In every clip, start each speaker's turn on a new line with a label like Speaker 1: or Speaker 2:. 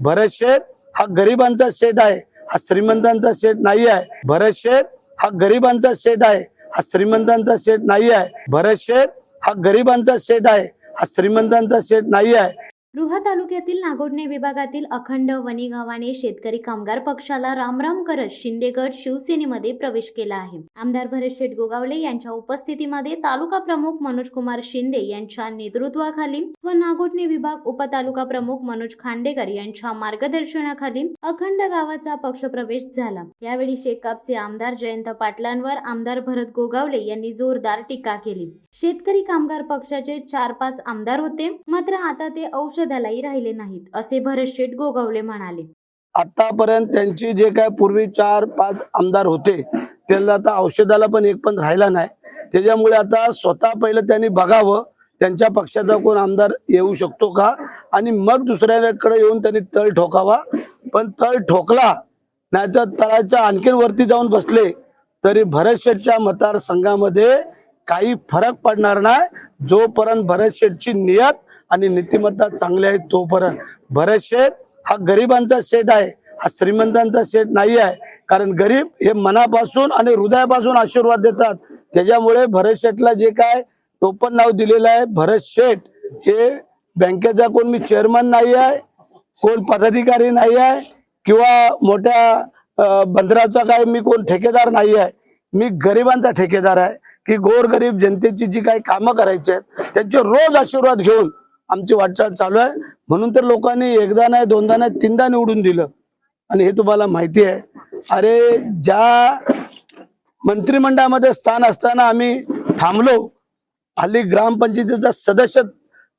Speaker 1: भरत शेठ हा गरिबांचा सेठ आहे, हा श्रीमंतांचा सेठ नाही आहे। भरत शेठ हा गरिबांचा सेठ आहे, हा श्रीमंतांचा सेठ नाही आहे। भरत शेठ हा गरिबांचा सेठ आहे, हा श्रीमंतांचा सेठ नाही आहे।
Speaker 2: रुहा तालुक्यातील नागोठणे विभागातील अखंड वणी गावाने शेतकरी कामगार पक्षाला रामराम करत शिंदे गट शिवसेनेमध्ये प्रवेश केला आहे। आमदार भरत शेठ गोगावले यांच्या उपस्थितीमध्ये तालुका प्रमुख मनोज कुमार शिंदे यांच्या नेतृत्वाखाली व नागोठणे विभाग उपतालुका प्रमुख मनोज खांडेकर यांच्या मार्गदर्शनाखाली अखंड गावाचा पक्षप्रवेश झाला। यावेळी शेकापचे आमदार जयंत पाटलांवर आमदार भरत गोगावले यांनी जोरदार टीका केली। शेतकरी कामगार पक्षाचे 4-5 आमदार होते, मात्र आता ते औषधालाही राहिले नाहीत, असे भरत शेठ गोगावले म्हणाले।
Speaker 1: आतापर्यंत त्यांची जे काय पूर्वी 4-5 आमदार होते त्यांना आता औषधाला पण एक पण राहिला नाही। त्याच्यामुळे आता स्वतः पहिलं त्यांनी बघावं त्यांच्या पक्षाचा कोण आमदार येऊ शकतो का, आणि मग दुसऱ्याकडे येऊन त्यांनी तळ ठोकावा। पण तळ ठोकला नाही तर तळाच्या आणखीन वरती जाऊन बसले तरी भरत शेठच्या मतदारसंघामध्ये काही फरक पडणार नाही। जोपर्यंत भरत शेठची नियत आणि नीतिमत्ता चांगली आहे तोपर्यंत भरत शेठ हा गरिबांचा सेठ आहे, हा श्रीमंतांचा सेठ नाही आहे। कारण गरीब हे मनापासून आणि हृदयापासून आशीर्वाद देतात। त्याच्यामुळे भरत शेठला जे काय टोपण नाव दिलेलं आहे भरत शेठ, हे बँकेचा कोण मी चेअरमन नाही आहे, कोण पदाधिकारी नाही आहे, किंवा मोठ्या बंदराचा काय मी कोण ठेकेदार नाही आहे। मी गरिबांचा ठेकेदार आहे की गोरगरीब जनतेची जी काही कामं करायची आहेत त्यांचे रोज आशीर्वाद घेऊन आमची वाटचाल चालू आहे। म्हणून तर लोकांनी एकदा नाही, दोनदा नाही, 3दा निवडून दिलं। आणि हे तुम्हाला माहिती आहे, अरे ज्या मंत्रिमंडळामध्ये स्थान असताना आम्ही थांबलो, हल्ली ग्रामपंचायतीचा सदस्य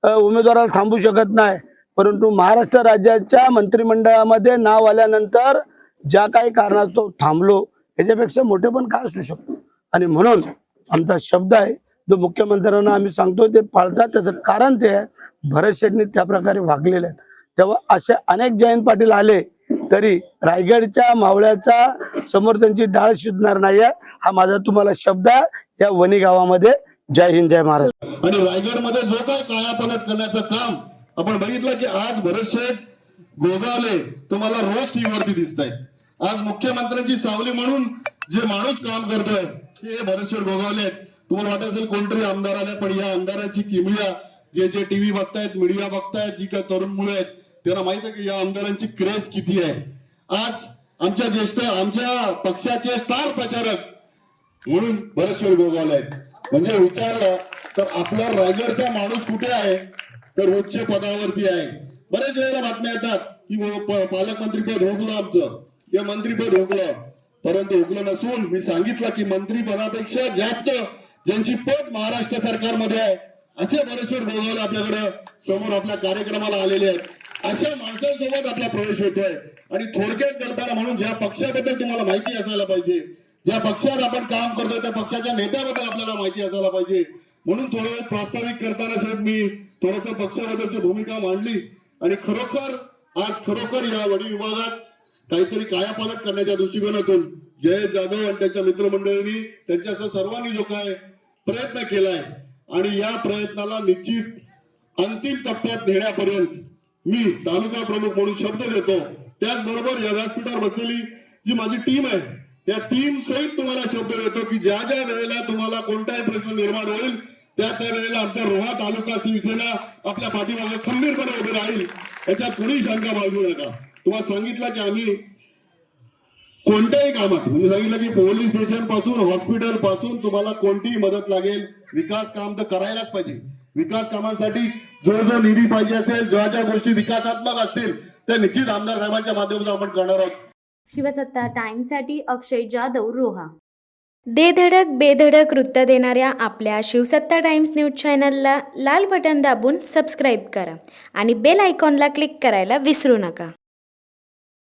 Speaker 1: उमेदवाराला थांबू शकत नाही, परंतु महाराष्ट्र राज्याच्या मंत्रिमंडळामध्ये नाव आल्यानंतर ज्या काही कारणास्तव थांबलो, याच्यापेक्षा मोठे पण काय असू शकतो। आणि म्हणून आमचा शब्द आहे जो मुख्यमंत्र्यांना आम्ही सांगतो ते पाळतात। त्याचं कारण ते आहे भरत शेठनी त्या प्रकारे वागलेले आहेत। तेव्हा असे अनेक जयंत पाटील आले तरी रायगडच्या मावळ्याचा समोर त्यांची डाळ शिजणार नाही आहे, हा माझा तुम्हाला शब्द आहे या वणी गावामध्ये। जय हिंद, जय महाराष्ट्र।
Speaker 3: आणि रायगडमध्ये जो काय कायापालट करण्याचं काम आपण बघितलं की आज भरत शेठ गोगावले तुम्हाला रोज टीव्हीवरती दिसत आहेत। आज मुख्यमंत्र्यांची सावली म्हणून जे माणूस काम करतोय ते भरत शेठ गोगावले आहेत। तुम्हाला वाटत असेल कोणतरी आमदार आले, पण या आमदाराची किमया जे टीव्ही बघतायत, मीडिया बघतायत, जी काय तरुण मुलं आहेत त्यांना माहित आहे की या आमदारांची क्रेज किती आहे। आज आमच्या पक्षाचे स्टार प्रचारक म्हणून भरत शेठ गोगावले आहेत। म्हणजे विचारलं तर आपला रायगडचा माणूस कुठे आहे तर उच्च पदावरती आहे। बरेच वेळेला बातम्या येतात की पालकमंत्रीपद हुकलं आमचं, हे मंत्रीपद हुकलं, परंतु हुकलं नसून मी सांगितलं की मंत्रीपदापेक्षा जास्त ज्यांची पद महाराष्ट्र सरकारमध्ये आहे असे भरत शेठ गोगावले आपल्याकडे समोर आपल्या कार्यक्रमाला आलेले आहेत। अशा माणसांसोबत आपला प्रवेश होतोय। आणि थोडक्यात कल्पना म्हणून ज्या पक्षाबद्दल तुम्हाला माहिती असायला पाहिजे, ज्या पक्षात आपण काम करतोय त्या पक्षाच्या नेत्याबद्दल आपल्याला माहिती असायला पाहिजे। म्हणून थोडं प्रास्ताविक करताना साहेब मी थोडस पक्षाबद्दलची भूमिका मांडली। आणि खरोखर या वणी विभागात काहीतरी कायापालट करण्याच्या दृष्टिकोनातून जयेश जाधव आणि त्यांच्या मित्रमंडळींनी त्यांच्यासह सर्वांनी जो काय प्रयत्न केलाय आणि या प्रयत्नाला निश्चित अंतिम टप्प्यात नेण्यापर्यंत मी तालुका प्रमुख म्हणून शब्द देतो। त्याचबरोबर या व्यासपीठावर बसलेली जी माझी टीम आहे त्या टीम सहित तुम्हाला शब्द देतो की ज्या ज्या वेळेला तुम्हाला कोणताही प्रश्न निर्माण होईल त्या वेळेला आमचा रोहा तालुका शिवसेना आपल्या पाठीमागे खंबीरपणे उभे राहील, याच्यात कुणी शंका बाळगू नका। तुम्हाला सांगितलं की आम्ही कोणत्याही कामात म्हणजे सांगितलं की पोलीस स्टेशन पासून हॉस्पिटल पासून तुम्हाला कोणतीही मदत लागेल, विकास काम तर करायलाच पाहिजे। विकास कामांसाठी जो निधी पाहिजे असेल, ज्या ज्या गोष्टी विकासात्मक असतील त्या निश्चित आमदार साहेबांच्या माध्यमातून आपण करणार आहोत।
Speaker 2: शिवसत्ता टाइम्ससाठी अक्षय जाधव, रोहा।
Speaker 4: दे धडक बेधडक वृत्त देणाऱ्या आपल्या शिवसत्ता टाइम्स न्यूज चॅनलला लाल बटन दाबून सबस्क्राईब करा आणि बेल आयकॉनला क्लिक करायला विसरू नका।